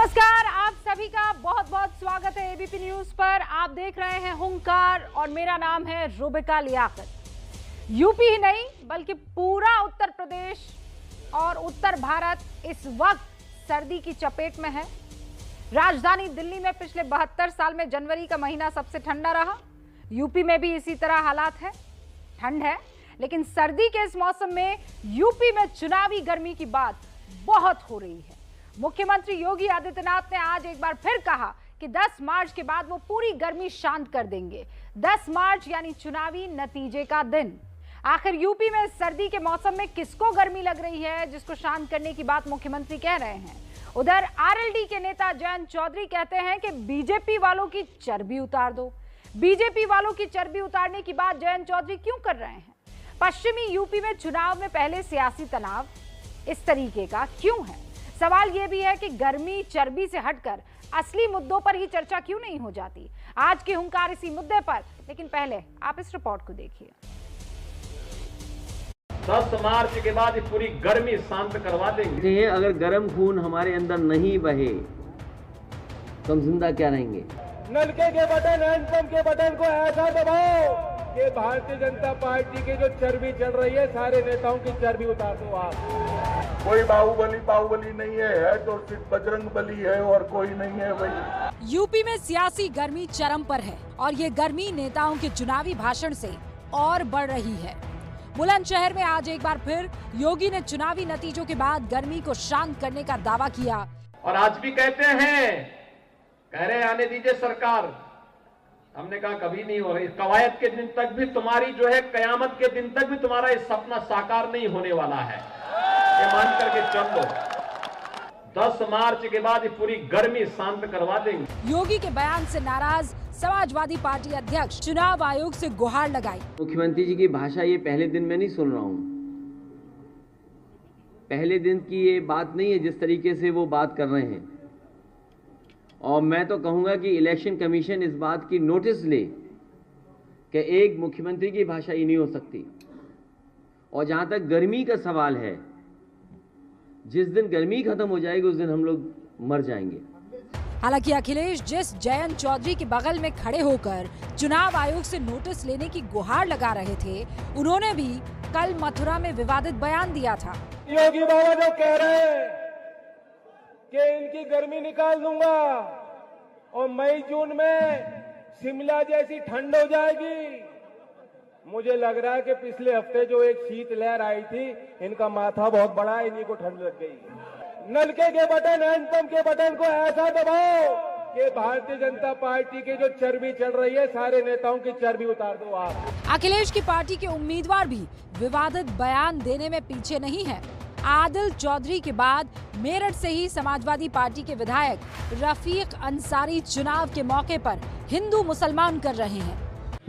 नमस्कार, आप सभी का बहुत बहुत स्वागत है एबीपी न्यूज पर। आप देख रहे हैं हुंकार और मेरा नाम है रुबिका लियाकत। यूपी ही नहीं बल्कि पूरा उत्तर प्रदेश और उत्तर भारत इस वक्त सर्दी की चपेट में है। राजधानी दिल्ली में पिछले 72 साल में जनवरी का महीना सबसे ठंडा रहा। यूपी में भी इसी तरह हालात है, ठंड है, लेकिन सर्दी के इस मौसम में यूपी में चुनावी गर्मी की बात बहुत हो रही है। मुख्यमंत्री योगी आदित्यनाथ ने आज एक बार फिर कहा कि 10 मार्च के बाद वो पूरी गर्मी शांत कर देंगे। 10 मार्च यानी चुनावी नतीजे का दिन। आखिर यूपी में सर्दी के मौसम में किसको गर्मी लग रही है जिसको शांत करने की बात मुख्यमंत्री कह रहे हैं। उधर आरएलडी के नेता जयंत चौधरी कहते हैं कि बीजेपी वालों की चर्बी उतार दो। बीजेपी वालों की चर्बी उतारने की बात जयंत चौधरी क्यों कर रहे हैं? पश्चिमी यूपी में चुनाव में पहले सियासी तनाव इस तरीके का क्यों है? सवाल यह भी है कि गर्मी चर्बी से हटकर असली मुद्दों पर ही चर्चा क्यों नहीं हो जाती। आज की हुंकार इसी मुद्दे पर, लेकिन पहले आप इस रिपोर्ट को देखिए। 10 मार्च के बाद पूरी गर्मी शांत करवा देंगे। अगर गर्म खून हमारे अंदर नहीं बहे तो हम जिंदा क्या रहेंगे? नलके के बटन, हैंडपंप के बटन को ऐसा दबाओ कि भारतीय जनता पार्टी की जो चर्बी चढ़ रही है, सारे नेताओं की चर्बी उतार दो आप। कोई बाहुबली नहीं है तो सिर्फ बजरंग बली है और कोई नहीं है भाई। यूपी में सियासी गर्मी चरम पर है और ये गर्मी नेताओं के चुनावी भाषण से और बढ़ रही है। बुलंदशहर में आज एक बार फिर योगी ने चुनावी नतीजों के बाद गर्मी को शांत करने का दावा किया। और आज भी कहते हैं, कह रहे आने दीजिए सरकार। हमने कहा कभी नहीं हो रही। कवायद के दिन तक भी तुम्हारी जो है, कयामत के दिन तक भी तुम्हारा ये सपना साकार नहीं होने वाला है, ये मान करके चल लो। 10 मार्च के बाद पूरी गर्मी शांत करवा देंगे। योगी के बयान से नाराज समाजवादी पार्टी अध्यक्ष चुनाव आयोग से गुहार लगाई। मुख्यमंत्री जी की भाषा ये पहले दिन में नहीं सुन रहा हूँ। पहले दिन की ये बात नहीं है जिस तरीके से वो बात कर रहे हैं। और मैं तो कहूंगा कि इलेक्शन कमीशन इस बात की नोटिस ले कि एक मुख्यमंत्री की भाषा ही नहीं हो सकती। और जहां तक गर्मी का सवाल है, जिस दिन गर्मी खत्म हो जाएगी उस दिन हम लोग मर जाएंगे। हालांकि अखिलेश जिस जयंत चौधरी के बगल में खड़े होकर चुनाव आयोग से नोटिस लेने की गुहार लगा रहे थे, उन्होंने भी कल मथुरा में विवादित बयान दिया था। योगी बाबा जो कह रहे हैं कि इनकी गर्मी निकाल दूंगा और मई जून में शिमला जैसी ठंड हो जाएगी, मुझे लग रहा है कि पिछले हफ्ते जो एक शीत लहर आई थी, इनका माथा बहुत बड़ा है, इन्हीं को ठंड लग गई। नलके के बटन, हैंडपंप के बटन को ऐसा दबाओ कि भारतीय जनता पार्टी की जो चर्बी चढ़ रही है, सारे नेताओं की चर्बी उतार दो आप। अखिलेश की पार्टी के उम्मीदवार भी विवादित बयान देने में पीछे नहीं है। आदिल चौधरी के बाद मेरठ से ही समाजवादी पार्टी के विधायक रफीक अंसारी चुनाव के मौके पर हिंदू मुसलमान कर रहे हैं।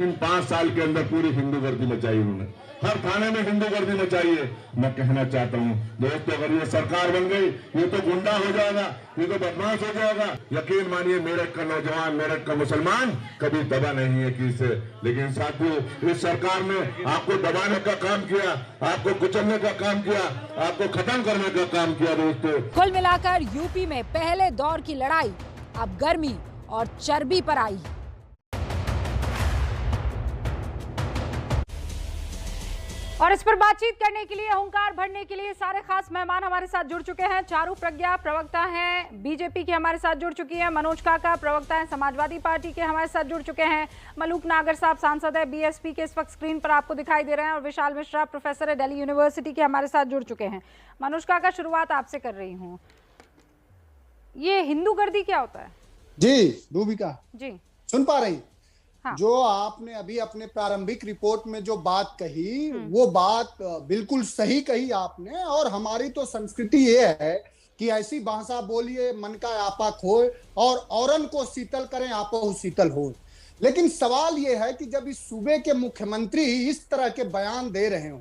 इन 5 साल के अंदर पूरी हिंदू गर्दी मचाई उन्होंने, हर थाने में हिंदू गर्दी मचाई है। मैं कहना चाहता हूँ दोस्तों, अगर ये सरकार बन गई, ये तो गुंडा हो जाएगा, ये तो बदमाश हो जाएगा। यकीन मानिए, मेरठ का नौजवान, मेरठ का मुसलमान कभी दबा नहीं है किसी से। लेकिन साथियों, इस सरकार ने आपको दबाने का काम किया, आपको कुचलने का काम किया, आपको खत्म करने का काम किया। दोस्तों, कुल मिलाकर यूपी में पहले दौर की लड़ाई अब गर्मी और चर्बी पर आई। और इस पर बातचीत करने के लिए, हुंकार भरने के लिए सारे खास मेहमान हमारे साथ जुड़ चुके हैं। चारू प्रज्ञा प्रवक्ता हैं बीजेपी की, हमारे साथ जुड़ चुकी हैं। मनोज काका प्रवक्ता हैं समाजवादी पार्टी के, हमारे साथ जुड़ चुके हैं। मलूक नागर साहब सांसद है बीएसपी के, इस वक्त स्क्रीन पर आपको दिखाई दे रहे हैं। और विशाल मिश्रा प्रोफेसर है दिल्ली यूनिवर्सिटी के, हमारे साथ जुड़ चुके हैं। मनोज काका, शुरुआत आपसे कर रही हूँ। ये हिंदू गर्दी क्या होता है? जी रूबिका जी, सुन पा रही? हाँ। जो आपने अभी अपने प्रारंभिक रिपोर्ट में जो बात कही, वो बात बिल्कुल सही कही आपने। और हमारी तो संस्कृति ये है कि ऐसी भाषा बोलिए मन का आपा खोए और औरन को शीतल करें आपो शीतल हो। लेकिन सवाल ये है कि जब इस सूबे के मुख्यमंत्री इस तरह के बयान दे रहे हो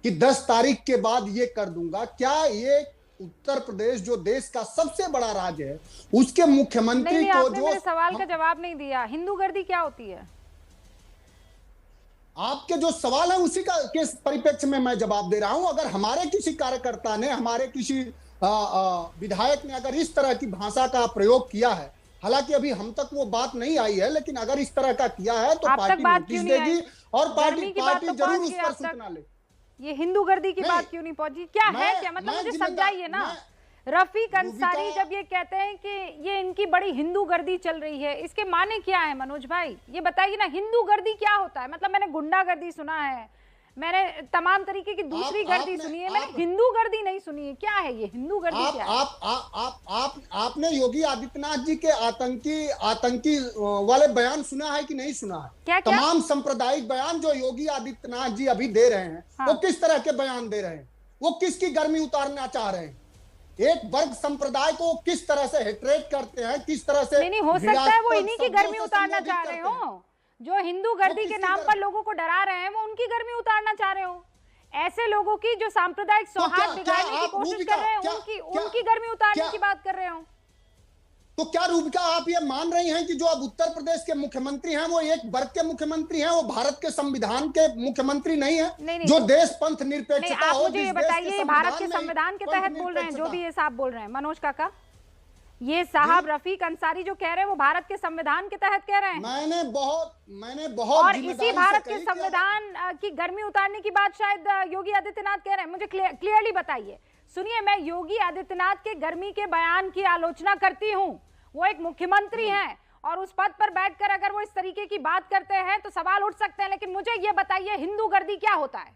कि 10 तारीख के बाद ये कर दूंगा, क्या ये उत्तर प्रदेश जो देश का सबसे बड़ा राज्य है, उसके मुख्यमंत्री नहीं, को आपने जो मेरे सवाल का जवाब नहीं दिया। हिंदू गर्दी क्या होती है? आपके जो सवाल है उसी का के परिप्रेक्ष्य में मैं जवाब दे रहा हूं। अगर हमारे किसी कार्यकर्ता ने, हमारे किसी विधायक ने अगर इस तरह की भाषा का प्रयोग किया है, हालांकि अभी हम तक वो बात नहीं आई है, लेकिन अगर इस तरह का किया है तो पार्टी नोटिस देगी और पार्टी जरूर उस पर सूचना ले। ये हिंदू गर्दी की बात क्यों नहीं पहुंची? क्या है, क्या मतलब, मुझे समझाइए ना। रफीक अंसारी जब ये कहते हैं कि ये इनकी बड़ी हिंदू गर्दी चल रही है, इसके माने क्या है मनोज भाई? ये बताइए ना, हिंदू गर्दी क्या होता है? मतलब मैंने गुंडा गर्दी सुना है, मैंने तमाम तरीके की दूसरी गर्दी सुनी है, मैंने हिंदू गर्दी नहीं सुनी है। क्या है ये हिंदू गर्दी? क्या है? आपने योगी आदित्यनाथ जी के आतंकी वाले बयान सुना है कि नहीं सुना है? क्या? तमाम सांप्रदायिक बयान जो योगी आदित्यनाथ जी अभी दे रहे हैं, हाँ। वो किस तरह के बयान दे रहे हैं? वो किसकी गर्मी उतारना चाह रहे हैं? एक वर्ग संप्रदाय को किस तरह से हेट्रेट करते हैं, किस तरह से नहीं हो सकता है वो इन्हीं की गर्मी उतारना चाह रहे हो, जो हिंदू गर्दी के नाम पर लोगों को डरा रहे हैं, वो उनकी गर्मी उतारना चाह रहे हो। ऐसे लोगों की जो सांप्रदायिक सौहार्द बिगाड़ने की कोशिश कर रहे हैं, उनकी गर्मी उतारने की बात कर रहे हो। तो क्या रूबिका आप ये मान रही हैं कि जो अब उत्तर प्रदेश के मुख्यमंत्री हैं वो एक वर्ग के मुख्यमंत्री हैं, वो भारत के संविधान के मुख्यमंत्री नहीं है? नहीं, जो देश पंथ निरपेक्षता हो, मुझे ये बताइए, भारत के संविधान के तहत बोल रहे हैं जो भी ये साहब बोल रहे हैं मनोज काका, ये साहब रफीक अंसारी जो कह रहे हैं वो भारत के संविधान के तहत कह रहे हैं। मैंने बहुत और इसी भारत के संविधान की गर्मी उतारने की बात शायद योगी आदित्यनाथ कह रहे हैं। मुझे क्लियरली बताइए। सुनिए, मैं योगी आदित्यनाथ के गर्मी के बयान की आलोचना करती हूँ, वो एक मुख्यमंत्री हैं और उस पद पर बैठकर अगर वो इस तरीके की बात करते हैं तो सवाल उठ सकते हैं, लेकिन मुझे ये बताइए हिंदू गर्दी क्या होता है?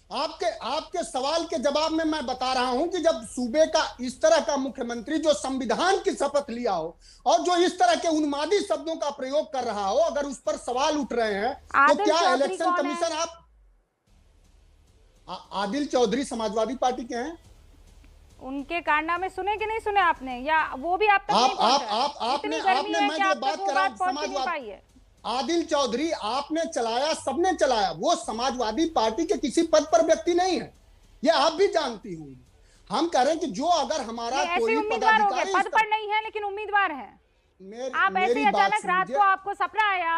आपके सवाल के जवाब में मैं बता रहा हूं कि जब सूबे का इस तरह का मुख्यमंत्री जो संविधान की शपथ लिया हो और जो इस तरह के उन्मादी शब्दों का प्रयोग कर रहा हो, अगर उस पर सवाल उठ रहे हैं तो क्या Election Commission Adil Chaudhary Samajwadi Party के हैं? उनके कारनामे सुने कि नहीं सुने आपने, या वो भी आप तक नहीं पहुंचा? आपने मैं जो बात कर रहा हूं समाजवादी आदिल चौधरी आपने चलाया, सबने चलाया, वो समाजवादी पार्टी के किसी पद पर व्यक्ति नहीं है, ये आप भी जानती होंगी। हम कह रहे हैं कि जो अगर हमारा कोई पदाधिकारी पद पर नहीं है लेकिन उम्मीदवार है, आप ऐसे अचानक रात को आपको सपना आया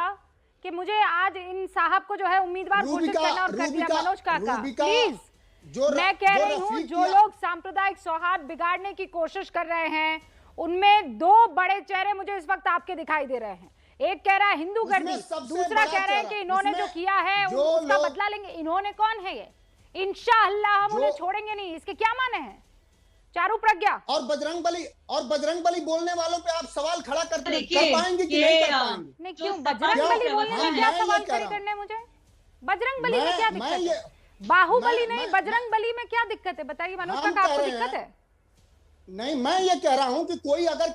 कि मुझे आज इन साहब को जो है उम्मीदवार घोषित करना और कर दिया। मनोज काका प्लीज, मैं कह रही हूँ जो लोग सांप्रदायिक सौहार्द बिगाड़ने की कोशिश कर रहे हैं उनमें दो बड़े चेहरे मुझे इस वक्त आपके दिखाई दे रहे हैं। एक कह रहा है हिंदू गर्दी, दूसरा कह रहे हैं कि इन्होंने जो किया है उसका बदला लेंगे। इन्होंने कौन है ये? इंशाअल्लाह हम उन्हें छोड़ेंगे नहीं, इसके क्या माने हैं? चारू प्रज्ञा और बजरंग बली बोलने वालों पे आप सवाल खड़ा कर पाएंगे कि नहीं कर पाएंगे? नहीं, क्यों बजरंग बली बोलने में क्या सवाल खड़े करने मुझे? बजरंग बली में क्या दिक्कत है? बाहुबली नहीं, बजरंग बली में क्या दिक्कत है? बताइए मनोज काका, आपको दिक्कत है? नहीं, मैं ये कह रहा हूँ कि कोई अगर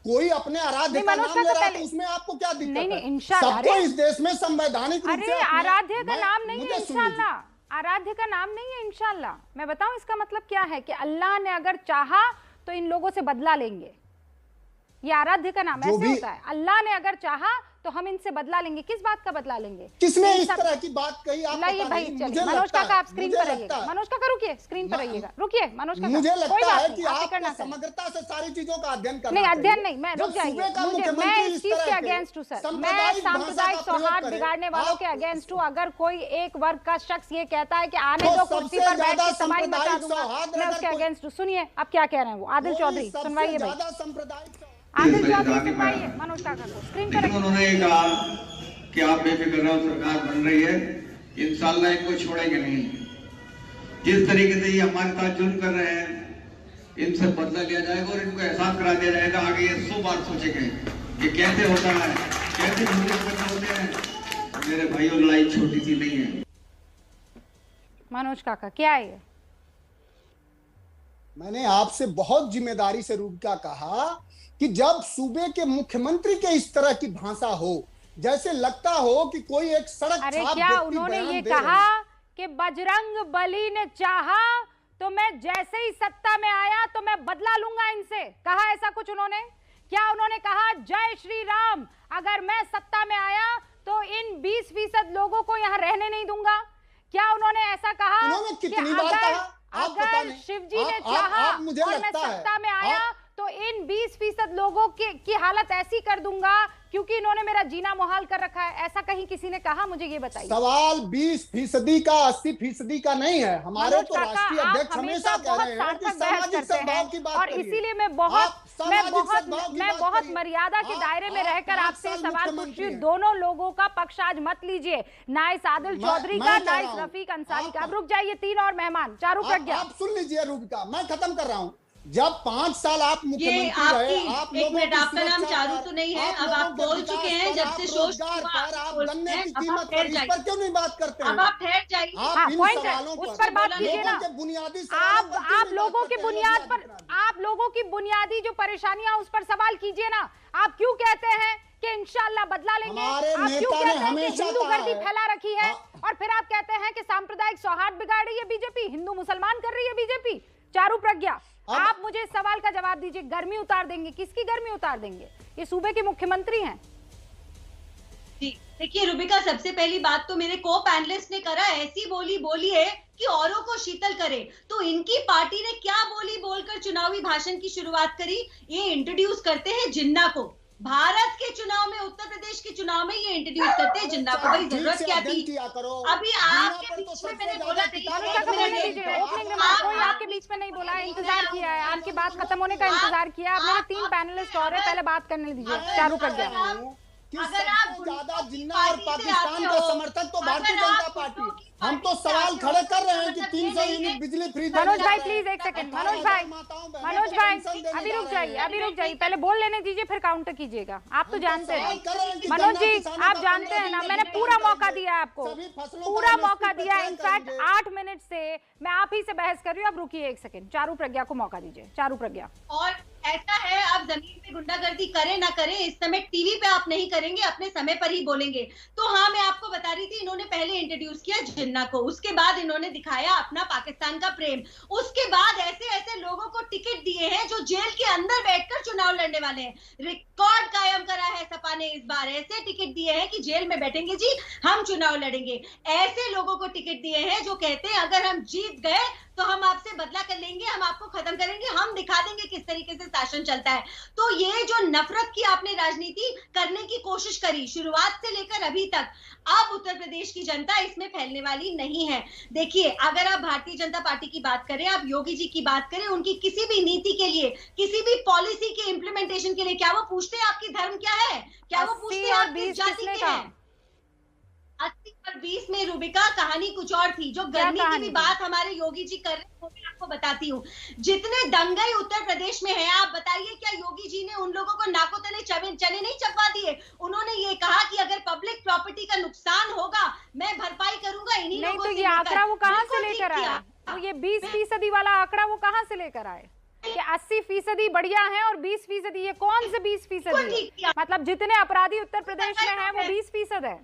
कोई अपने आराध्य का नाम ले रहा है तो उसमें आपको क्या दिक्कत है? इंशाअल्लाह सबको इस देश में संवैधानिक रूप से आराध्य का नाम नहीं है, इंशाअल्लाह आराध्य का नाम नहीं है इंशाअल्लाह। मैं बताऊं इसका मतलब क्या है कि अल्लाह ने अगर चाहा तो इन लोगों से बदला लेंगे। ये आराध्य का नाम ऐसे होता है, अल्लाह ने अगर चाहा तो हम इनसे बदला लेंगे। किस बात का बदला लेंगे? किसने इस तरह की बात कही? आप भाई चलिए, मनोज काका आप स्क्रीन पर रहिएगा। मनोज काका रुकिए, स्क्रीन पर रहिएगा, रुकिए मनोज काका। मुझे लगता है कि आप समग्रता से सारी चीजों का अध्ययन करना नहीं, अध्ययन नहीं, मैं रुक जाइए। मैं इस चीज के अगेंस्ट हूँ सर, मैं सांप्रदायिक सौहार्द बिगाड़ने वालों के अगेंस्ट हूँ। अगर कोई एक वर्ग का शख्स ये कहता है कि आने दो कुर्सी पर बैठ के तबाही मचा दूंगा, मैं उसके अगेंस्ट हूँ। सुनिए अब क्या कह रहे हैं वो आदिल चौधरी, सुनवाइए भाई आदिल चौधरी, सुनवाइए मनोज काका को स्क्रीन पर। उन्होंने कहा कि आप बेफिक्र रहो, सरकार बन रही है, इंशाअल्लाह इनको छोड़ेंगे नहीं। जिस तरीके से ये हमारे साथ जुल्म कर रहे हैं, इनसे बदला लिया जाएगा और इनको एहसास करा दिया जाएगा। आगे ये 100 बार सोचेंगे कि कैसे होता है, कैसे होते हैं। मेरे भाइयों, लड़ाई छोटी सी नहीं है। मनोज काका क्या है ये? मैंने आपसे बहुत जिम्मेदारी से रूबिका कहा कि जब सूबे के मुख्यमंत्री के इस तरह की भाषा हो, जैसे लगता हो कि कोई एक सड़क अरे क्या उन्होंने ये कहा कि बजरंग बली ने चाहा तो मैं जैसे ही सत्ता में आया तो मैं बदला लूंगा इनसे? कहा ऐसा कुछ उन्होंने? क्या उन्होंने कहा जय श्री राम, अगर मैं सत्ता में आया तो इन 20% लोगों को यहाँ रहने नहीं दूंगा? क्या उन्होंने ऐसा कहा? उन्होंने कितनी बार कहा? अगर शिवजी ने चाहा और मैं सत्ता में आया तो इन 20% लोगों की हालत ऐसी कर दूंगा क्योंकि इन्होंने मेरा जीना मुहाल कर रखा है, ऐसा कहीं किसी ने कहा? मुझे ये बताइए। सवाल 20% का 80% का नहीं है। हमारे तो राष्ट्रीय अध्यक्ष हमेशा कह रहे हैं कि सामाजिक सद्भाव की बात और करिए। इसीलिए मैं बहुत मर्यादा के दायरे में रहकर आपसे सवाल पूछ रही हूँ। दोनों लोगों का पक्ष आज मत लीजिए, ना इस आदिल चौधरी का, ना इस रफीक अंसारी का। अब रुक जाइए, 3 और मेहमान। चारू प्रज्ञा, आप सुन लीजिए रूबिका, मैं खत्म कर रहा हूँ। जब 5 साल आप मुख्यमंत्री रहे, आप एक मिनट, आपका नाम चारू तो नहीं है, अब आप बोल चुके हैं जब से शोष आप गन्ने की कीमत पर इस पर क्यों नहीं बात करते हैं? अब आप ठहर जाइए, आप इन सवालों उस पर बात कीजिए ना। बुनियादी आप लोगों की बुनियाद पर, आप लोगों की बुनियादी जो परेशानियां उस पर सवाल कीजिए ना। आप क्यों कहते हैं कि इंशाल्लाह बदला लेंगे? आप क्यों कहते हैं कि हिंदू गर्दी फैला रखी है, और फिर आप कहते हैं कि सांप्रदायिक सौहार्द बिगाड़ रही है बीजेपी, हिंदू मुसलमान कर रही है बीजेपी? चारू प्रज्ञा, आप मुझे इस सवाल का जवाब दीजिए। गर्मी उतार देंगे, किसकी गर्मी उतार देंगे? ये सूबे के मुख्यमंत्री हैं। देखिए रूबिका, सबसे पहली बात तो मेरे को पैनलिस्ट ने करा ऐसी बोली है कि औरों को शीतल करे, तो इनकी पार्टी ने क्या बोली बोलकर चुनावी भाषण की शुरुआत करी? ये इंट्रोड्यूस करते हैं जिन्ना को। भारत के चुनाव में, उत्तर प्रदेश के चुनाव में ये इंट्रोड्यूस करते हैं जिन्ना को। भाई जरूरत क्या थी? अभी आपके बीच में मैंने बोला कोई आपके बीच में नहीं बोला, इंतजार किया है, आपकी बात खत्म होने का इंतजार किया। अब मेरे 3 पैनलिस्ट और है, पहले बात करने दीजिए। चारू प्रज्ञा, अगर आप ज्यादा जिन्ना और पाकिस्तान का समर्थक तो भारतीय जनता पार्टी, हम तो सवाल खड़े कर रहे हैं कि 300 यूनिट बिजली फ्री। मनोज भाई प्लीज एक सेकंड, मनोज भाई अभी रुक जाइए, पहले बोल लेने दीजिए, फिर काउंटर कीजिएगा। आप तो जानते हैं मनोज जी, आप जानते हैं ना, मैंने पूरा मौका दिया आपको, पूरा मौका दिया। इनफैक्ट 8 मिनट से मैं आप ही से बहस कर रही हूँ। अब रुकिए एक सेकंड, चारू प्रज्ञा को मौका दीजिए। चारू प्रज्ञा, और ऐसा है, आप जमीन पे गुंडागर्दी करें ना करें, इस समय टीवी पे आप नहीं करेंगे, अपने समय पर ही बोलेंगे। तो हाँ, मैं आपको बता रही थी, इन्होंने पहले इंट्रोड्यूस किया जिन्ना को, उसके बाद इन्होंने दिखाया अपना पाकिस्तान का प्रेम, उसके बाद ऐसे लोगों को टिकट दिए हैं जो जेल के अंदर बैठकर चुनाव लड़ने वाले हैं। रिकॉर्ड कायम करा है सपा ने इस बार, ऐसे टिकट दिए हैं कि जेल में बैठेंगे जी, हम चुनाव लड़ेंगे। ऐसे लोगों को टिकट दिए हैं जो कहते हैं अगर हम जीत गए तो हम आपसे बदला कर लेंगे, हम आपको खत्म करेंगे, हम दिखा देंगे किस तरीके से शासन चलता है। तो ये जो नफरत की आपने राजनीति करने की कोशिश करी शुरुआत से लेकर अभी तक, अब उत्तर प्रदेश की जनता इसमें फैलने वाली नहीं है। देखिए, अगर आप भारतीय जनता पार्टी की बात करें, आप योगी जी की बात करें, उनकी किसी भी नीति के लिए, किसी भी पॉलिसी के इम्प्लीमेंटेशन के लिए, क्या वो पूछते हैं आपकी धर्म क्या है? क्या वो पूछते हैं आप किस जाति के हैं? 80 और 20 में रूबिका कहानी कुछ और थी। जो गर्मी की भी बात हमारे योगी जी कर रहे हैं वो मैं आपको बताती हूँ। जितने दंगई उत्तर प्रदेश में है, आप बताइए क्या योगी जी ने उन लोगों को नाकों तले चने नहीं चबवा दिए? उन्होंने ये कहा कि अगर पब्लिक प्रॉपर्टी का नुकसान होगा मैं भरपाई करूंगा इन्हीं लोगों से। तो ये आंकड़ा वो कहाँ से लेकर आया? तो ये 20% वाला आंकड़ा वो कहाँ से लेकर आए कि 80% बढ़िया है और 20%? ये कौन से 20%? मतलब जितने अपराधी उत्तर प्रदेश में है वो 20% है।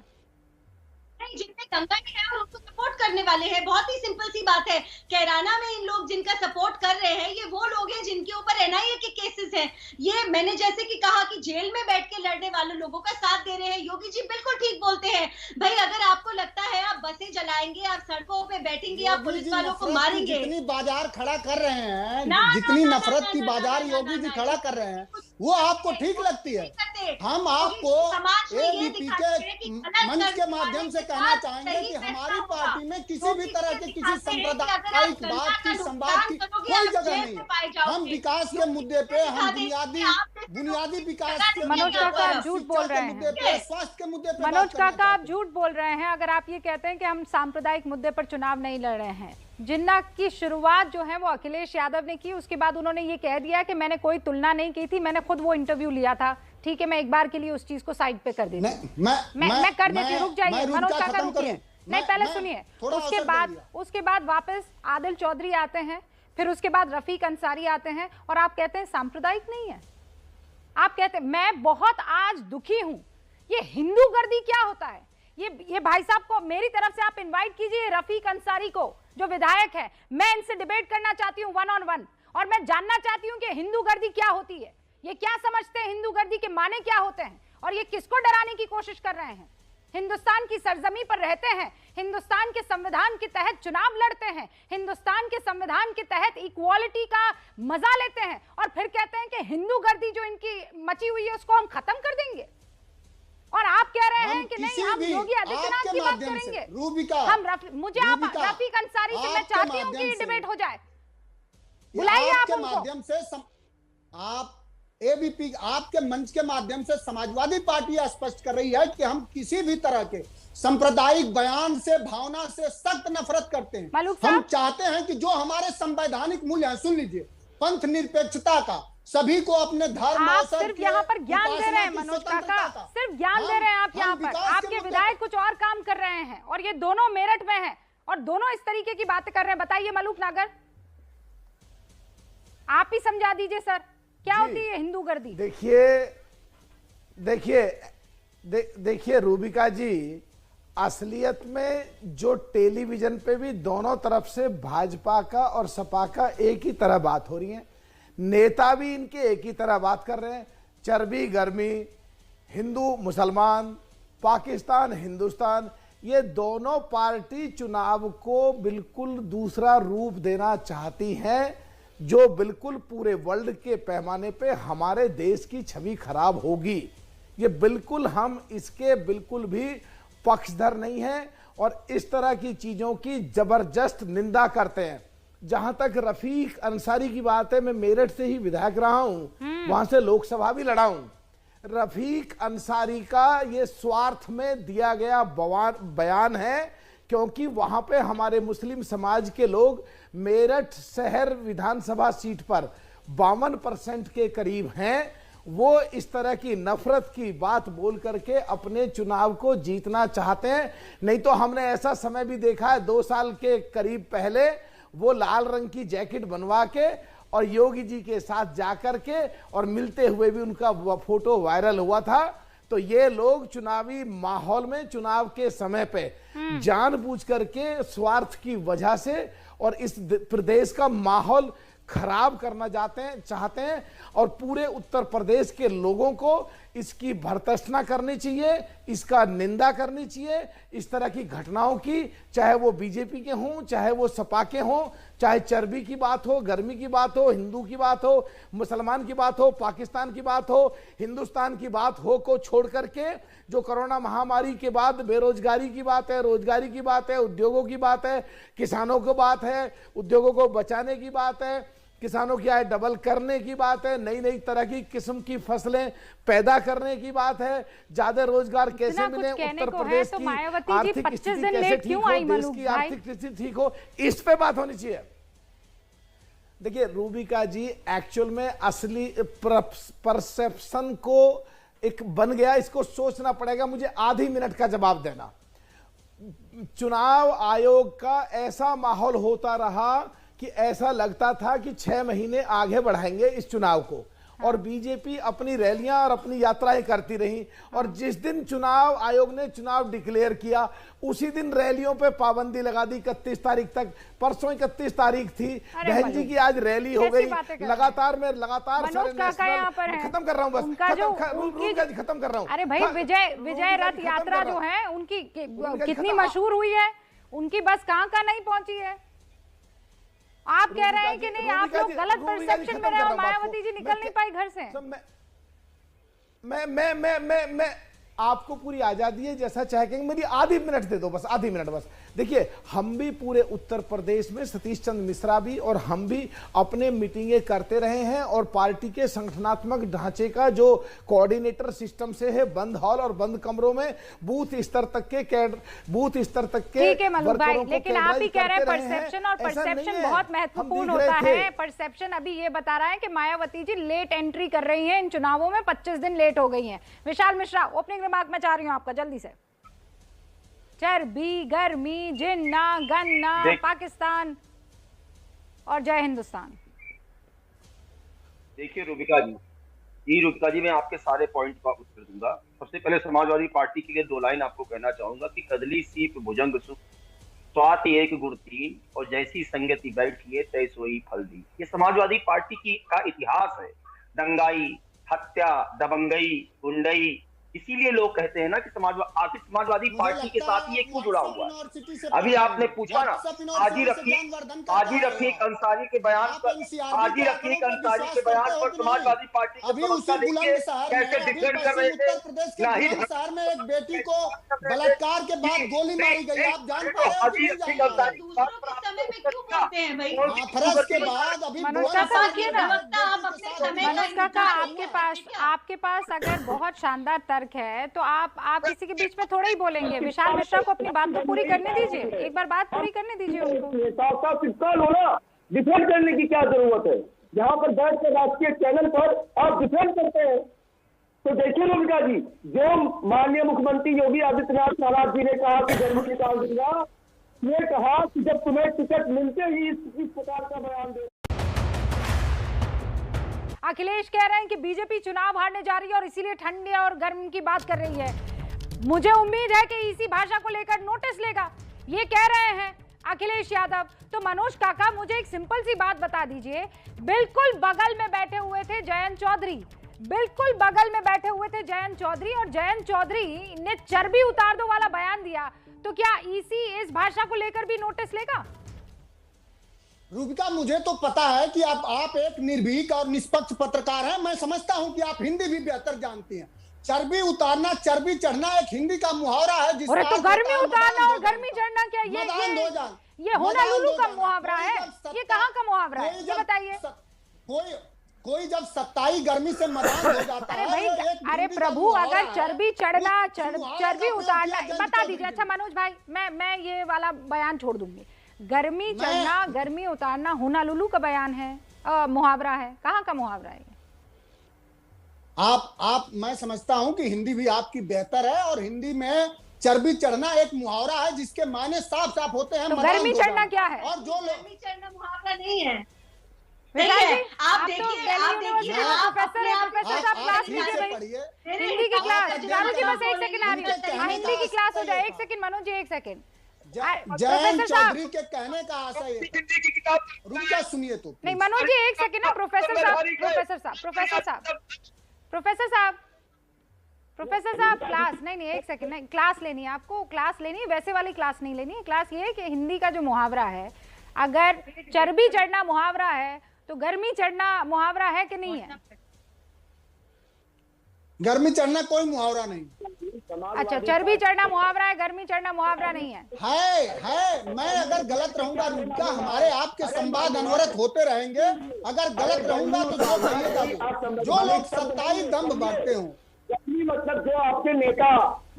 जिनमें दंगा है और उनको सपोर्ट करने वाले हैं। बहुत ही सिंपल सी बात है, कैराना में इन लोग जिनका सपोर्ट कर रहे हैं ये वो लोग हैं जिनके ऊपर एनआईए के केसेस हैं। ये मैंने जैसे कि कहा कि जेल में बैठ के लड़ने वाले लोगों का साथ दे रहे हैं। योगी जी बिल्कुल ठीक बोलते हैं। भाई अगर आपको लगता है आप बसें जलाएंगे, आप सड़कों पे बैठेंगे, आप पुलिस वालों को मारेंगे, जितनी बाजार खड़ा कर रहे हैं, जितनी नफरत की बाजार योगी जी खड़ा कर रहे हैं, वो आपको ठीक लगती है? हम आपको एबीपी के मंच के माध्यम से कहना चाहेंगे कि हमारी पार्टी में किसी भी तरह के किसी सांप्रदायिक बात की, संवाद की कोई जगह नहीं है। हम विकास के मुद्दे पे, हम बुनियादी विकास के मनोज काका आप झूठ बोल रहे हैं, स्वास्थ्य के मुद्दे पे मनोज काका आप झूठ बोल रहे हैं अगर आप ये कहते हैं कि हम सांप्रदायिक मुद्दे पर चुनाव नहीं लड़ रहे हैं। जिन्ना की शुरुआत जो है वो अखिलेश यादव ने की, उसके बाद उन्होंने ये कह दिया कि मैंने कोई तुलना नहीं की थी, मैंने खुद वो इंटरव्यू लिया था। ठीक है, मैं एक बार के लिए उस चीज को साइड पे कर देती हूँ, मैं कर देती हूँ। रुक जाइए मनोज काका, रुकिए, नहीं पहले सुनिए। उसके बाद वापस आदिल चौधरी आते हैं, फिर उसके बाद रफीक अंसारी आते हैं और आप कहते हैं सांप्रदायिक नहीं है। आप कहते हैं, मैं बहुत आज दुखी हूं। ये हिंदू गर्दी क्या होता है? ये भाई साहब को मेरी तरफ से आप इनवाइट कीजिए, रफीक अंसारी को जो विधायक है, मैं इनसे डिबेट करना चाहती हूँ 1-on-1, और मैं जानना चाहती हूँ कि हिंदू गर्दी क्या होती है, ये क्या समझते हैं, हिंदू गर्दी के माने क्या होते हैं, और ये किसको डराने की कोशिश कर रहे हैं। हिंदुस्तान की सरजमी पर रहते हैं, हिंदुस्तान के संविधान के तहत चुनाव लड़ते हैं, हिंदुस्तान के संविधान के तहत इक्वालिटी का मजा लेते हैं, और फिर कहते हैं कि हिंदू गर्दी जो इनकी मची हुई है उसको हम खत्म कर देंगे। किसी हम भी योगी आदित्यनाथ आपके की बात माध्यम से करेंगे। रूबिका, हम मुझे आप रूबिका, रफीक अंसारी से, मैं आपके चाहती हूँ कि माध्यम ये से- डिबेट हो जाए। बुलाइए आप आपके उनको। माध्यम से आप एबीपी आपके मंच के माध्यम से समाजवादी पार्टी स्पष्ट कर रही है कि हम किसी भी तरह के सांप्रदायिक बयान से, भावना से सख्त नफरत करते हैं। मलूक हम साहब, चाहते हैं कि जो हमारे संवैधानिक मूल्य हैं, सुन लीजिए, पंथ निरपेक्षता का, सभी को अपने धर्म, आप अवसर सिर्फ के यहाँ पर ज्ञान दे उपासना रहे हैं की मनोज स्वतंत्रता काका, का। सिर्फ ज्ञान दे रहे हैं आप यहाँ पर। विकास के आपके मुद्दे विधायक पर- कुछ और काम कर रहे हैं और ये दोनों मेरठ में हैं और दोनों इस तरीके की बातें कर रहे हैं। बताइए मलूक नागर, आप ही समझा दीजिए सर, क्या होती है हिंदू गर्दी? देखिए रूबिका जी, असलियत में जो टेलीविजन पे भी दोनों तरफ से भाजपा का और सपा का एक ही तरह बात हो रही है, नेता भी इनके एक ही तरह बात कर रहे हैं, चर्बी गर्मी, हिंदू मुसलमान, पाकिस्तान हिंदुस्तान, ये दोनों पार्टी चुनाव को बिल्कुल दूसरा रूप देना चाहती हैं, जो बिल्कुल पूरे वर्ल्ड के पैमाने पे हमारे देश की छवि खराब होगी। ये बिल्कुल, हम इसके बिल्कुल भी पक्षधर नहीं हैं और इस तरह की चीजों की जबरदस्त निंदा करते हैं। जहां तक रफीक अंसारी की बात है, मैं मेरठ से ही विधायक रहा हूं, वहां से लोकसभा भी लड़ा हूं। रफीक अंसारी का ये स्वार्थ में दिया गया बयान है, क्योंकि वहां पे हमारे मुस्लिम समाज के लोग मेरठ शहर विधानसभा सीट पर 52% के करीब हैं। वो इस तरह की नफरत की बात बोल करके अपने चुनाव को जीतना चाहते हैं। नहीं तो हमने ऐसा समय भी देखा है, 2 साल के करीब पहले वो लाल रंग की जैकेट बनवा के और योगी जी के साथ जाकर के और मिलते हुए भी उनका फोटो वायरल हुआ था। तो ये लोग चुनावी माहौल में, चुनाव के समय पे जानबूझ करके स्वार्थ की वजह से और इस प्रदेश का माहौल खराब करना चाहते हैं और पूरे उत्तर प्रदेश के लोगों को इसकी भर्त्सना करनी चाहिए, इसका निंदा करनी चाहिए। इस तरह की घटनाओं की, चाहे वो बीजेपी के हों, चाहे वो सपा के हों, चाहे चर्बी की बात हो, गर्मी की बात हो, हिंदू की बात हो, मुसलमान की बात हो, पाकिस्तान की बात हो, हिंदुस्तान की बात हो, को छोड़ करके जो कोरोना महामारी के बाद बेरोजगारी की बात है, रोजगारी की बात है, उद्योगों की बात है, किसानों की बात है, उद्योगों को बचाने की बात है, किसानों की आय डबल करने की बात है, नई नई तरह की किस्म की फसलें पैदा करने की बात है, ज्यादा रोजगार कैसे मिले, उत्तर प्रदेश की आर्थिक स्थिति कैसे ठीक हो, देश की आर्थिक स्थिति ठीक हो, इस पे बात होनी चाहिए। देखिए रूबिका जी, एक्चुअल में असली परसेप्शन को एक बन गया, इसको सोचना पड़ेगा। मुझे आधी मिनट का जवाब देना। चुनाव आयोग का ऐसा माहौल होता रहा कि ऐसा लगता था कि 6 महीने आगे बढ़ाएंगे इस चुनाव को, और बीजेपी अपनी रैलियां और अपनी यात्राएं करती रही। और जिस दिन चुनाव आयोग ने चुनाव डिक्लेयर किया, उसी दिन रैलियों पे पाबंदी लगा दी 31 तारीख तक। परसों 31 तारीख थी, बहन जी की आज रैली हो गई। लगातार खत्म कर रहा हूं, बस खत्म कर रहा हूं। अरे भाई, विजय रथ यात्रा जो है उनकी कितनी मशहूर हुई है, उनकी बस कहां नहीं पहुंची है। आप कह रहे हैं कि नहीं, आप लोग गलत परसेप्शन में रहे हो, मायावती जी निकल नहीं पाई घर से। मैं आपको पूरी आजादी है, जैसा चाहे कहेंगे। मेरी आधी मिनट दे दो, बस आधी मिनट बस। देखिए, हम भी पूरे उत्तर प्रदेश में, सतीश चंद्र मिश्रा भी और हम भी अपने मीटिंगें करते रहे हैं, और पार्टी के संगठनात्मक ढांचे का जो कोऑर्डिनेटर सिस्टम से है, बंद हॉल और बंद कमरों में बूथ स्तर तक के ठीक है मलूक भाई, लेकिन आप ही कह रहे हैं परसेप्शन, और परसेप्शन बहुत महत्वपूर्ण होता है। परसेप्शन अभी ये बता रहा है कि मायावती जी लेट एंट्री कर रही है इन चुनावों में, 25 दिन लेट हो गई है। विशाल मिश्रा, ओपनिंग रिमार्क में चाह रही हूं आपका, जल्दी से। चर्बी, गर्मी, जिन्ना, गन्ना, पाकिस्तान और जय हिंदुस्तान। देखिए रूबिका जी, मैं आपके सारे पॉइंट का उत्तर दूंगा। सबसे पहले समाजवादी पार्टी के लिए 2 लाइन आपको कहना चाहूंगा कि कदली सीप भुजंग सुख, स्वात एक गुण 3, और जैसी संगति बैठिए तय सोई फल दी। ये समाजवादी पार्टी का इतिहास है। दंगाई, हत्या, दबंगई, गुंडई, इसीलिए लोग कहते हैं ना कि आखिर समाजवादी पार्टी के साथ ये क्यों जुड़ा हुआ है। अभी आपने पूछा ना, हाजी रफीक अंसारी के बयान पर समाजवादी पार्टी अभी उसी कैसे डिफेंड कर रहे थे। बुलंदशहर में एक बेटी को बलात्कार के बाद गोली मारी गई, आप जान पा रहे हो? हाथरस के बाद अभी मनोज काका आपके पास अगर बहुत शानदार तर्क है तो आप किसी के बीच में थोड़ा ही बोलेंगे। विशाल मिश्रा को अपनी बात तो पूरी करने दीजिए, एक बार बात पूरी करने दीजिए उनको। डिफेंड करने की क्या जरूरत है? जहाँ पर बैठ कर राष्ट्रीय चैनल पर आप डिफेंड करते हैं तो देखिए रोबिका जी, जो माननीय मुख्यमंत्री योगी आदित्यनाथ महाराज जी ने कहा कि गर्मी निकाल दूंगा, ये कहा कि जब तुम्हें टिकट मिलते ही इस प्रकार का बयान दे। अखिलेश कह रहे हैं कि बीजेपी चुनाव हारने जा रही है और इसीलिए ठंडे और गर्म की बात कर रही है। मुझे उम्मीद है कि इसी भाषा को लेकर नोटिस लेगा, ये कह रहे हैं अखिलेश यादव। तो मनोज काका मुझे एक सिंपल सी बात बता दीजिए, बिल्कुल बगल में बैठे हुए थे जयंत चौधरी, बिल्कुल बगल में बैठे हुए थे जयंत चौधरी, और जयंत चौधरी ने चर्बी उतार दो वाला बयान दिया, तो क्या ईसी इस भाषा को लेकर भी नोटिस लेगा? रूबिका, मुझे तो पता है कि आप एक निर्भीक और निष्पक्ष पत्रकार हैं। मैं समझता हूं कि आप हिंदी भी बेहतर जानती हैं। चर्बी उतारना, चर्बी चढ़ना एक हिंदी का मुहावरा है जिसका तो गर्मी उतारना और गर्मी चढ़ना क्या ये होनालुलु का मुहावरा है? ये कहाँ का मुहावरा है, ये बताइए। कोई जब सत्ताई गर्मी से मदान हो जाता है। अरे भाई, अरे प्रभु, अगर चर्बी चढ़ना, चर्बी उतारना, बता दीजिए। अच्छा मनोज भाई, मैं ये वाला बयान छोड़ दूंगी। गर्मी चढ़ना, गर्मी उतारना होनालुलु का बयान है, मुहावरा है, कहाँ का मुहावरा है? मैं समझता हूं कि हिंदी भी आपकी बेहतर है, और हिंदी में चर्बी चढ़ना एक मुहावरा है जिसके माने साफ साफ होते हैं। तो गर्मी चढ़ना क्या है? और जो गर्मी चढ़ना मुहावरा नहीं है। आप देखिए प्रोफेसर साहब क्लास लीजिए भाई, हिंदी की क्लास। चारू जी बस एक सेकंड आ रही है, हिंदी की क्लास हो जाए। एक सेकंड मनोज जी, एक सेकंड। जयंत चौधरी के कहने का आशय रुका, सुनिए तो नहीं मनोज जी, एक सेकंड ना। प्रोफेसर साहब क्लास नहीं, एक सेकंड, नहीं क्लास लेनी है आपको, क्लास लेनी है, वैसे वाली क्लास नहीं लेनी है। क्लास ये है कि हिंदी का जो मुहावरा है, अगर चर्बी चढ़ना मुहावरा है तो गर्मी चढ़ना मुहावरा है कि नहीं है? गर्मी चढ़ना कोई मुहावरा नहीं। अच्छा, चर्बी चढ़ना मुहावरा है, गर्मी चढ़ना मुहावरा नहीं है। मैं अगर गलत रहूंगा रुबिका, हमारे आपके संवाद अनवरत होते रहेंगे। अगर गलत रहूंगा तो जो कहिएगा, जो लोग सत्ताई दम्भ बढ़ते हो, मतलब जो आपके नेता,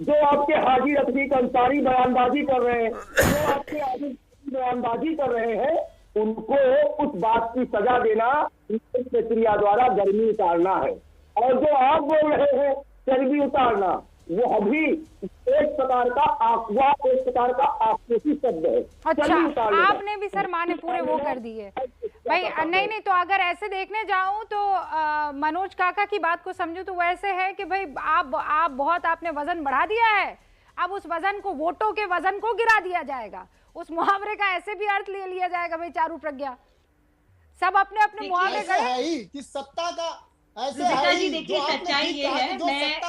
जो आपके हाजी रफीक अंसारी बयानबाजी कर रहे हैं, जो आपके आदित्य बयानबाजी कर रहे हैं, उनको उस बात की सजा देना इस प्रक्रिया द्वारा गर्मी उतारना है। और जो आप बोल रहे हैं चर्बी उतारना, वो अभी एक प्रकार का आक्रोशी शब्द है। अच्छा, आपने भी सर माने पूरे वो कर दिए भाई। नहीं, तो अगर ऐसे देखने जाऊं तो मनोज काका की बात को समझूं तो वैसे है कि भाई आप बहुत आपने वजन बढ़ा दिया है, अब उस वजन को, वोटों के वजन को गिरा दिया जाएगा। उस मुहावरे का ऐसे भी अर्थ ले लिया जाएगा भाई, चारू प्रज्ञा सब अपने अपने मुहावरे कि सत्ता का ऐसे है। जी देखिए, सच्चाई ये है,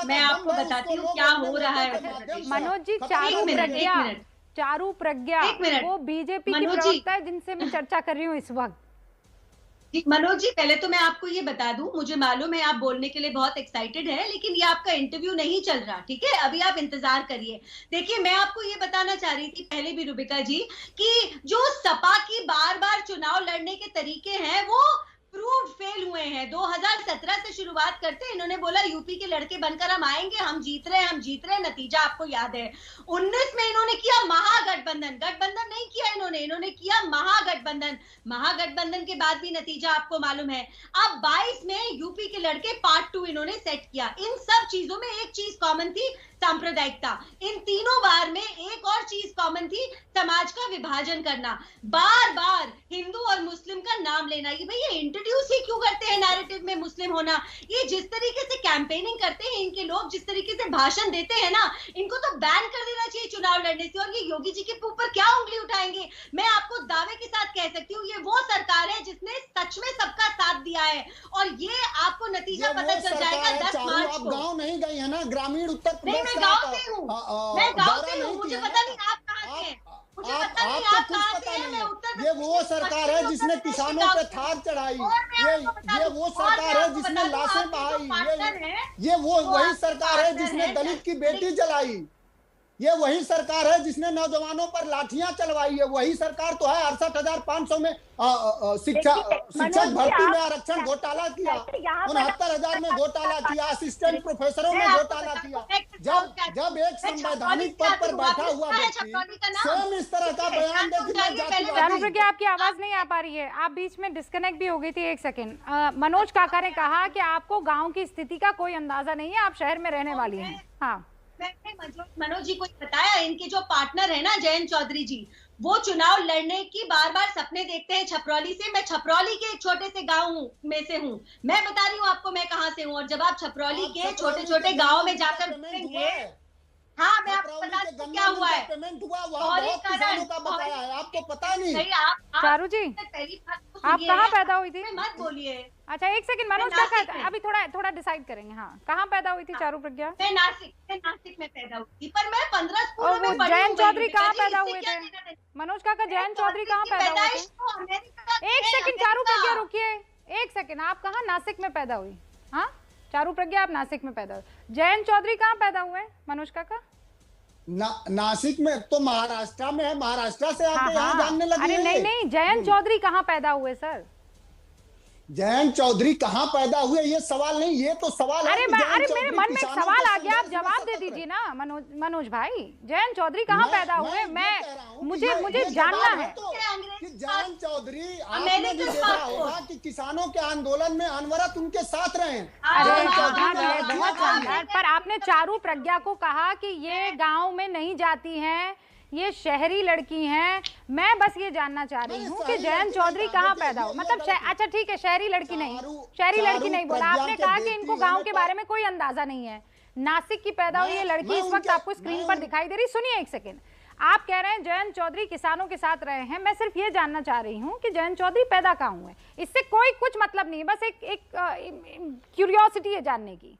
मैं आपको बताती हूँ क्या हो रहा है। मनोज जी, चारू प्रज्ञा वो बीजेपी की प्रवक्ता है जिनसे मैं चर्चा कर रही हूँ इस वक्त। मनोज जी, पहले तो मैं आपको ये बता दूं, मुझे मालूम है आप बोलने के लिए बहुत एक्साइटेड है, लेकिन ये आपका इंटरव्यू नहीं चल रहा, ठीक है? अभी आप इंतजार करिए। देखिए, मैं आपको ये बताना चाह रही थी पहले भी रुबिका जी, कि जो सपा की बार बार चुनाव लड़ने के तरीके हैं वो प्रूव्ड फेल हुए हैं। 2017 से शुरुआत करते इन्होंने बोला यूपी के लड़के बनकर हम आएंगे, हम जीत रहे हैं। नतीजा आपको याद है, 19 में इन्होंने किया महागठबंधन। गठबंधन नहीं किया इन्होंने किया महागठबंधन के बाद भी नतीजा आपको मालूम है। अब 22 में यूपी के लड़के पार्ट 2 इन्होंने सेट किया। इन सब चीजों में एक चीज कॉमन थी, सांप्रदायिकता। इन तीनों बार में एक और चीज कॉमन थी, समाज का विभाजन करना, बार बार हिंदू और मुस्लिम का नाम लेना। ये भैया इंट्रोड्यूस ही क्यों करते हैं नैरेटिव में मुस्लिम होना? ये जिस तरीके से कैंपेनिंग करते हैं इनके लोग, जिस तरीके से भाषण देते हैं ना, इनको तो बैन कर देना चाहिए चुनाव लड़ने से। और ये योगी जी के ऊपर क्या उंगली उठाएंगे? मैं आपको दावे के साथ कह सकती हूँ, ये वो सरकार है जिसने सच में सबका साथ दिया है, और ये आपको नतीजा पता चल जाएगा 10 मार्च को। गाँव नहीं गई है ना, ग्रामीण उत्तर प्रदेश। मैं गाँव से हूँ, मैं गाँव से हूँ, मुझे पता नहीं आप कहाँ से हैं, मुझे पता नहीं आप कहाँ से हैं। मैं उत्तर, ये वो सरकार है जिसने किसानों पे थार चढ़ाई, ये वो सरकार है जिसने लाशें बहाई, ये वो वही सरकार है जिसने दलित की बेटी जलाई, ये वही सरकार है जिसने नौजवानों पर लाठियां चलवाई है, वही सरकार तो है 68,500 में शिक्षक भर्ती में आरक्षण घोटाला किया, 69,000 में घोटाला किया, असिस्टेंट प्रोफेसरों में घोटाला किया। जब एक संवैधानिक पद पर बैठा हुआ व्यक्ति स्वयं इस तरह का बयान दे। चारू प्रज्ञा, आपकी आवाज नहीं आ पा रही है, आप बीच में डिस्कनेक्ट भी हो गई थी। एक सेकंड। मनोज काका ने कहा कि आपको गाँव की स्थिति का कोई अंदाजा नहीं है, आप शहर में रहने वाली हैं। हाँ, मनोज जी को बताया, इनके जो पार्टनर है ना जयंत चौधरी जी, वो चुनाव लड़ने की बार बार सपने देखते हैं छपरौली से। मैं छपरौली के एक छोटे से गांव में से हूँ, मैं बता रही हूँ आपको मैं कहाँ से हूँ। और जब आप छपरौली के छोटे छोटे गांव में जाकर घूमेंगे, हाँ मैं आपको बता दूं क्या हुआ है। आपको पता नहीं? चारू जी, आप कहाँ पैदा हुई थी? मत बोलिए। अच्छा एक सेकंड, मनोज काका अभी थोड़ा डिसाइड करेंगे। हाँ, कहाँ पैदा हुई थी चारू प्रज्ञा? मैं नासिक में पैदा हुई थी, पर मैं 15 स्कूलों में पढ़ी हूं। जयंत चौधरी कहाँ पैदा हुए थे? मनोज काका, जयंत चौधरी कहाँ पैदा हुए थे? एक सेकंड चारू प्रज्ञा, रुकिए एक सेकंड। आप कहाँ? नासिक में पैदा हुई? हाँ चारू प्रज्ञा, आप नासिक में पैदा हुए। जयंत चौधरी कहाँ पैदा हुए मनोज काका? नासिक में तो महाराष्ट्र में है, महाराष्ट्र से आके यहाँ जानने लगे। अरे नहीं, जयंत चौधरी कहाँ पैदा हुए सर? जयंत चौधरी कहाँ पैदा हुए ये सवाल नहीं, ये तो सवाल है। अरे मेरे मन में एक सवाल आ गया, आप जवाब दे दीजिए ना मनोज भाई। जयंत चौधरी कहाँ पैदा हुए? मुझे जानना है कि जयंत चौधरी, आपने भी देखा होगा कि किसानों के आंदोलन में अनवरत उनके साथ रहे। बहुत शानदार। पर आपने चारू प्रज्ञा को कहा कि ये गाँव में नहीं जाती है, ये शहरी लड़की हैं। मैं बस ये जानना चाह रही हूँ कि जयंत चौधरी कहाँ पैदा हो, मतलब अच्छा ठीक है, शहरी लड़की नहीं बोला आपने। कहा कि इनको गांव के बारे में कोई अंदाजा नहीं है। नासिक की पैदा हुई ये लड़की इस वक्त आपको स्क्रीन पर दिखाई दे रही। सुनिए एक सेकेंड, आप कह रहे हैं जयंत चौधरी किसानों के साथ रहे हैं। मैं सिर्फ ये जानना चाह रही हूँ कि जयंत चौधरी पैदा कहाँ हुए, इससे कोई कुछ मतलब नहीं है, बस एक क्यूरियोसिटी है जानने की।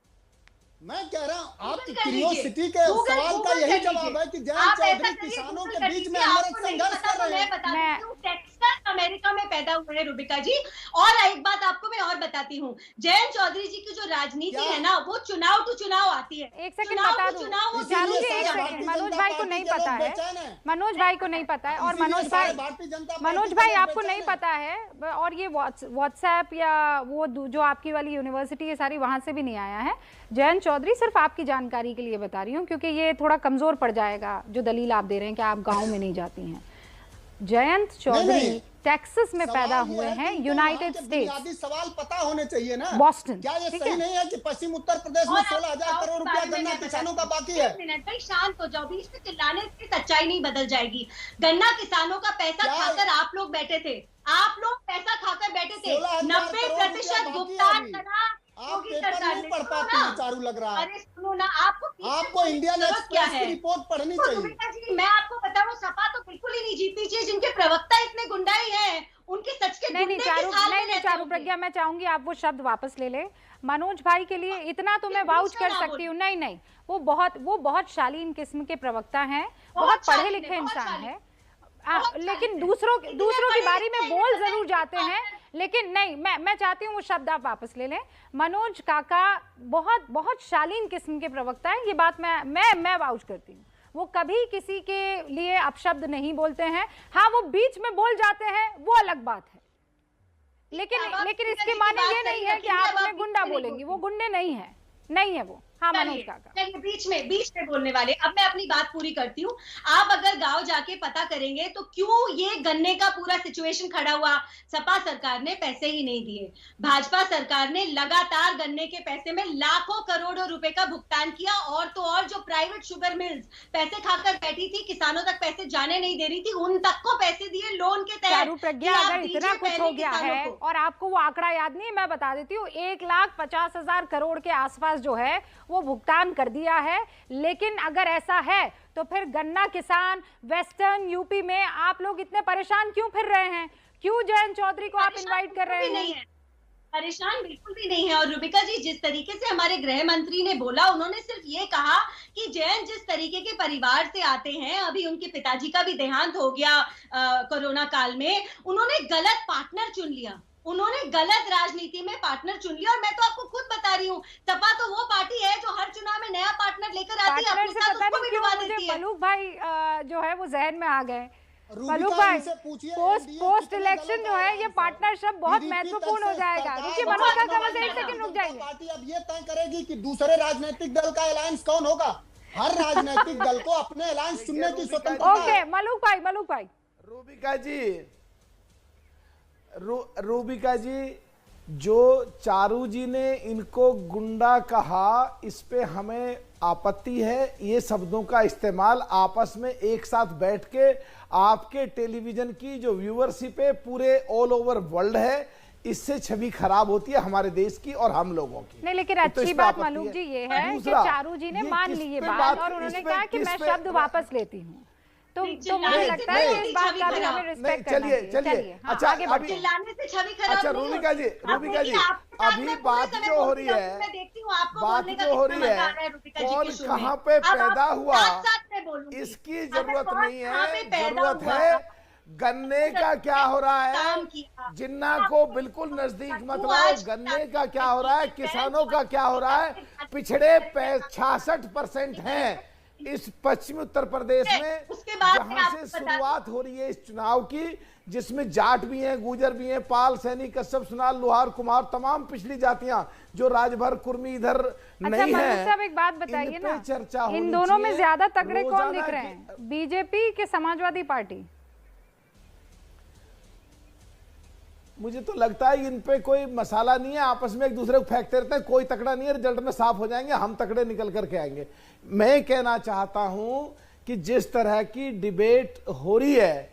मैं कह रहा हूँ आपकी क्यूरियोसिटी के सवाल का यही जवाब है कि जयंत चौधरी किसानों के बीच में अनवरत संघर्ष कर रहे हैं। टेक्सास अमेरिका में पैदा हुए हैं रुबिका जी। और एक बात आपको मैं और बताती हूँ, जयंत चौधरी जी की जो राजनीति है ना, वो चुनाव टू चुनाव आती है। एक सेकंड बता दूं, मनोज भाई को नहीं पता है, मनोज भाई को नहीं पता है। और मनोज भाई आपको नहीं पता है, और ये व्हाट्सएप या वो जो आपकी वाली यूनिवर्सिटी है सारी, वहां से भी नहीं आया है। जयंत चौधरी सिर्फ आपकी जानकारी के लिए बता रही हूँ, क्योंकि ये थोड़ा कमजोर पड़ जाएगा जो दलील आप दे रहे हैं कि आप गांव में नहीं जाती हैं। जयंत चौधरी टेक्सास में पैदा हुए हैं, यूनाइटेड स्टेट्स। सवाल पता होने चाहिए ना, बॉस्टन। क्या ये सही नहीं है कि पश्चिम उत्तर प्रदेश में 16,000 करोड़ रुपया गन्ना किसानों का बाकी है? भाई शांत हो जाओ, बीच में चिल्लाने से सच्चाई नहीं बदल जाएगी। गन्ना किसानों का पैसा खाकर आप लोग बैठे थे, 90% भुगतान करा। आप पेपर नहीं पढ़ पाते हैं चारू, लग रहा है। अरे सुनो ना, आपको इंडियन एक्सप्रेस की रिपोर्ट पढ़नी चाहिए। मैं आपको बता रहा हूँ, सपा तो बिल्कुल ही नहीं जीतनी चाहिए, जिनके प्रवक्ता इतने गुंडाई हैं, उनके सच के नहीं चारू प्रज्ञा, मैं चाहूंगी आप वो शब्द वापस ले ले। मनोज भाई के लिए इतना तो मैं वाउच कर सकती हूँ। नहीं, वो बहुत शालीन किस्म के प्रवक्ता हैं, बहुत पढ़े लिखे इंसान है, लेकिन दूसरों की बारी में बोल जरूर जाते हैं। लेकिन नहीं, मैं चाहती हूँ वो शब्द आप वापस ले लें। मनोज काका बहुत शालीन किस्म के प्रवक्ता है, ये बात मैं वाउच करती हूँ। वो कभी किसी के लिए अपशब्द नहीं बोलते हैं। हाँ, वो बीच में बोल जाते हैं, वो अलग बात है, लेकिन इसके माने ये नहीं है कि आप उन्हें गुंडा बोलेंगी। वो गुंडे नहीं है वो। हाँ मनोज काका, चलिए बीच में बोलने वाले, अब मैं अपनी बात पूरी करती हूँ। आप अगर गांव जाके पता करेंगे तो क्यों ये गन्ने का पूरा सिचुएशन खड़ा हुआ, सपा सरकार ने पैसे ही नहीं दिए। भाजपा सरकार ने लगातार गन्ने के पैसे में लाखों करोड़ों रुपए का भुगतान किया, और तो और और जो प्राइवेट शुगर मिल्स पैसे खाकर बैठी थी, किसानों तक पैसे जाने नहीं दे रही थी, उन तक को पैसे दिए लोन के तहत। चारू प्रज्ञा, अगर इतना कुछ हो गया है और आपको वो आंकड़ा याद नहीं, मैं बता देती हूँ, 1,50,000 करोड़ के आसपास जो है वो भुगतान कर दिया है। लेकिन अगर ऐसा है तो फिर गन्ना किसान वेस्टर्न यूपी में आप लोग इतने परेशान क्यों फिर रहे हैं? क्यों जयंत चौधरी को आप इनवाइट कर रहे हैं? परेशान बिल्कुल भी नहीं है। और रूबिका जी, जिस तरीके से हमारे गृह मंत्री ने बोला, उन्होंने सिर्फ ये कहा कि जयंत जिस तरीके के परिवार से आते हैं, अभी उनके पिताजी का भी देहांत हो गया कोरोना काल में, उन्होंने गलत पार्टनर चुन लिया, उन्होंने गलत राजनीति में पार्टनर चुन लिया। और मैं तो आपको खुद बता रही हूँ, सपा तो वो पार्टी है जो हर चुनाव में नया पार्टनर लेकर आती है, अपने साथ उसको भी डुबा देती है। मलूक भाई जो है वो जहन में आ गए। मलूक भाई, पोस्ट इलेक्शन जो है ये पार्टनरशिप बहुत महत्वपूर्ण हो जाएगा। रुकिए मनोज का कम से 1 सेकंड रुक जाइए। पार्टी अब ये तय करेगी कि दूसरे राजनीतिक दल का अलायंस कौन होगा। हर राजनीतिक दल को अपने अलायंस चुनने की स्वतंत्रता है। ओके मलूक भाई रूबिका जी, जो चारू जी ने इनको गुंडा कहा, इस पे हमें आपत्ति है। ये शब्दों का इस्तेमाल आपस में एक साथ बैठ के आपके टेलीविजन की जो व्यूअरशिप है पूरे ऑल ओवर वर्ल्ड है, इससे छवि खराब होती है हमारे देश की और हम लोगों की। नहीं, लेकिन अच्छी बात मलूक जी ये है कि चारू जी ने मान ली ये बात और उन्होंने कहा कि मैं शब्द वापस लेती हूँ। तो मुझे लगता है इस बात का भी हमें रिस्पेक्ट करना चाहिए। चलिए अच्छा, आगे बढ़िए। अच्छा रूबिका जी, अभी बात जो हो रही है, कौन कहाँ पे पैदा हुआ इसकी जरूरत नहीं है। जरूरत है गन्ने का क्या हो रहा है, जिन्ना को बिल्कुल नजदीक मत लाओ। गन्ने का क्या हो रहा है, किसानों का क्या हो रहा है। पिछड़े 66% हैं इस पश्चिमी उत्तर प्रदेश में, जहां से शुरुआत हो रही है इस चुनाव की, जिसमें जाट भी हैं, गुजर भी हैं, पाल, सैनी, कश्यप, सुनार, लोहार, कुमार, तमाम पिछली जातियां जो राजभर कुर्मी इधर नहीं है। अच्छा, एक बात बताइए ना, चर्चा इन दोनों में ज्यादा तगड़े कौन दिख रहे हैं, बीजेपी के समाजवादी पार्टी? मुझे तो लगता है इन पे कोई मसाला नहीं है, आपस में एक दूसरे को फेंकते रहते हैं, कोई तकड़ा नहीं है। रिजल्ट में साफ हो जाएंगे, हम तकड़े निकल करके आएंगे। मैं कहना चाहता हूं कि जिस तरह की डिबेट हो रही है,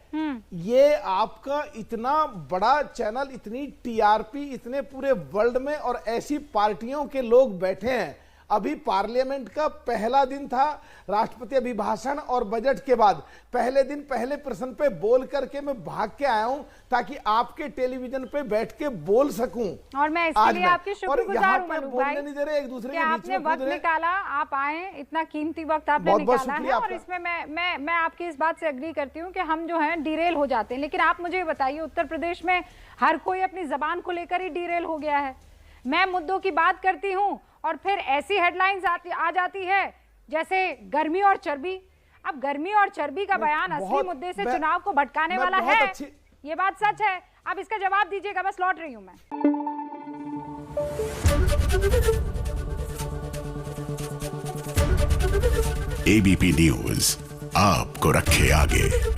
ये आपका इतना बड़ा चैनल, इतनी टीआरपी, इतने पूरे वर्ल्ड में, और ऐसी पार्टियों के लोग बैठे हैं। अभी पार्लियामेंट का पहला दिन था, राष्ट्रपति अभिभाषण और बजट के बाद पहले दिन पहले प्रश्न पे बोल करके मैं भाग के आया हूं ताकि आपके टेलीविजन पे बैठ के बोल सकूं। और मैं इसके लिए आपकी शुक्रगुजार हूं मलूक भाई, नहीं दे रहे एक दूसरे के बीच में। आपने वक्त निकाला, आप आए, इतना कीमती वक्त आपने निकाला है। और इसमें मैं आपकी इस बात से एग्री करती हूँ कि हम जो है डिरेल हो जाते हैं। लेकिन आप मुझे बताइए, उत्तर प्रदेश में हर कोई अपनी जबान को लेकर ही डिरेल हो गया है। मैं मुद्दों की बात करती हूँ और फिर ऐसी हेडलाइंस आ जाती है जैसे गर्मी और चर्बी। अब गर्मी और चर्बी का बयान असली मुद्दे से चुनाव को भटकाने वाला है, ये बात सच है। अब इसका जवाब दीजिएगा, बस लौट रही हूं मैं। एबीपी न्यूज आपको रखे आगे।